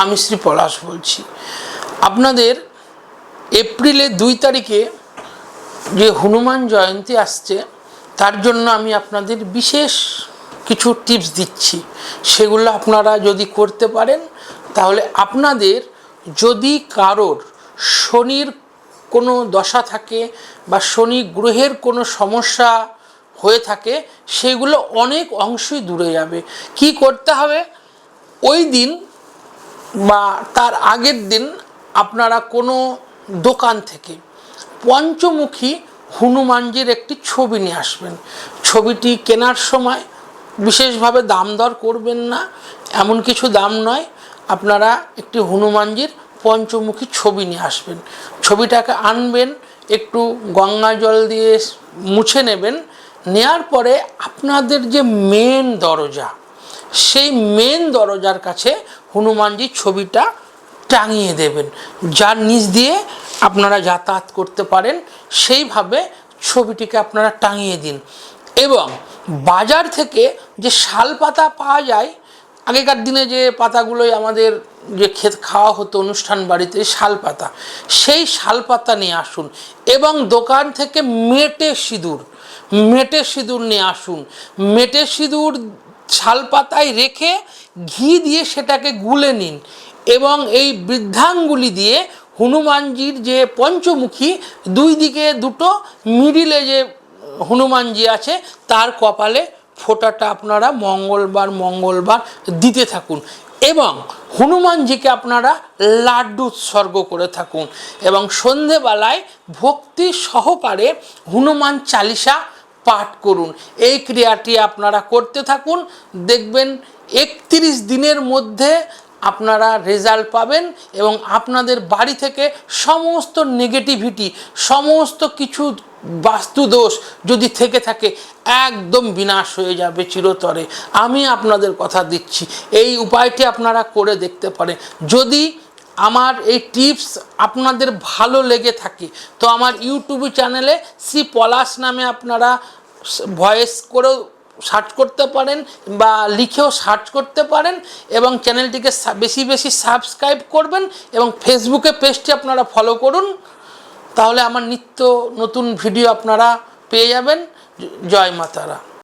আমি শ্রী পলাশ বলছি। আপনাদের এপ্রিলের 2 তারিখে যে হনুমান জয়ন্তী আসছে, তার জন্য আমি আপনাদের বিশেষ কিছু টিপস দিচ্ছি। সেগুলো আপনারা যদি করতে পারেন তাহলে আপনাদের, যদি কারোর শনির কোনো দশা থাকে বা শনি গ্রহের কোনো সমস্যা হয়ে থাকে, সেগুলো অনেক অংশই দূরে যাবে। কি করতে হবে? ওই দিন বা তার আগের দিন আপনারা কোনো দোকান থেকে পঞ্চমুখী হনুমানজির একটি ছবি নিয়ে আসবেন। ছবিটি কেনার সময় বিশেষভাবে দাম দর করবেন না, এমন কিছু দাম নয়। আপনারা একটি হনুমানজির পঞ্চমুখী ছবি নিয়ে আসবেন। ছবিটাকে আনবেন, একটু গঙ্গা জল দিয়ে মুছে নেবেন। নেয়ার পরে আপনাদের যে মেন দরজা, সেই মেন দরজার কাছে হনুমানজির ছবিটা টাঙিয়ে দেবেন। যার নিচ দিয়ে আপনারা যাতায়াত করতে পারেন সেইভাবে ছবিটিকে আপনারা টাঙিয়ে দিন। এবং বাজার থেকে যে শাল পাতা পাওয়া যায়, আগেকার দিনে যে পাতাগুলোই আমাদের যে খাওয়া হতো অনুষ্ঠান বাড়িতে, শাল পাতা, সেই শাল পাতা নিয়ে আসুন। এবং দোকান থেকে মেটে সিঁদুর নিয়ে আসুন। মেটে সিঁদুর শাল পাতায় রেখে ঘি দিয়ে সেটাকে গুলে নিন এবং এই বৃদ্ধাঙ্গুলি দিয়ে হনুমানজির যে পঞ্চমুখী, দুই দিকে দুটো, মিডিলে যে হনুমানজি আছে তার কপালে ফোঁটাটা আপনারা মঙ্গলবার দিতে থাকুন। এবং হনুমানজিকে আপনারা লাড্ডু উৎসর্গ করে থাকুন। এবং সন্ধেবেলায় ভক্তি সহকারে হনুমান চালিসা পাঠ করুন। এই ক্রিয়াটি আপনারা করতে থাকুন। দেখবেন 31 দিনের মধ্যে আপনারা রেজাল্ট পাবেন এবং আপনাদের বাড়ি থেকে সমস্ত নেগেটিভিটি, সমস্ত কিছু বাস্তুদোষ যদি থেকে থাকে, একদম বিনাশ হয়ে যাবে চিরতরে। আমি আপনাদের কথা দিচ্ছি, এই উপায়টি আপনারা করে দেখতে পারেন। যদি আমার এই টিপস আপনাদের ভালো লেগে থাকে তো আমার ইউটিউব চ্যানেলে শ্রী পলাশ নামে আপনারা ভয়েস করেও সার্চ করতে পারেন বা লিখেও সার্চ করতে পারেন। এবং চ্যানেলটিকে বেশি সাবস্ক্রাইব করবেন এবং ফেসবুকে পেজটি আপনারা ফলো করুন। তাহলে আমার নিত্য নতুন ভিডিও আপনারা পেয়ে যাবেন। জয় মা তারা।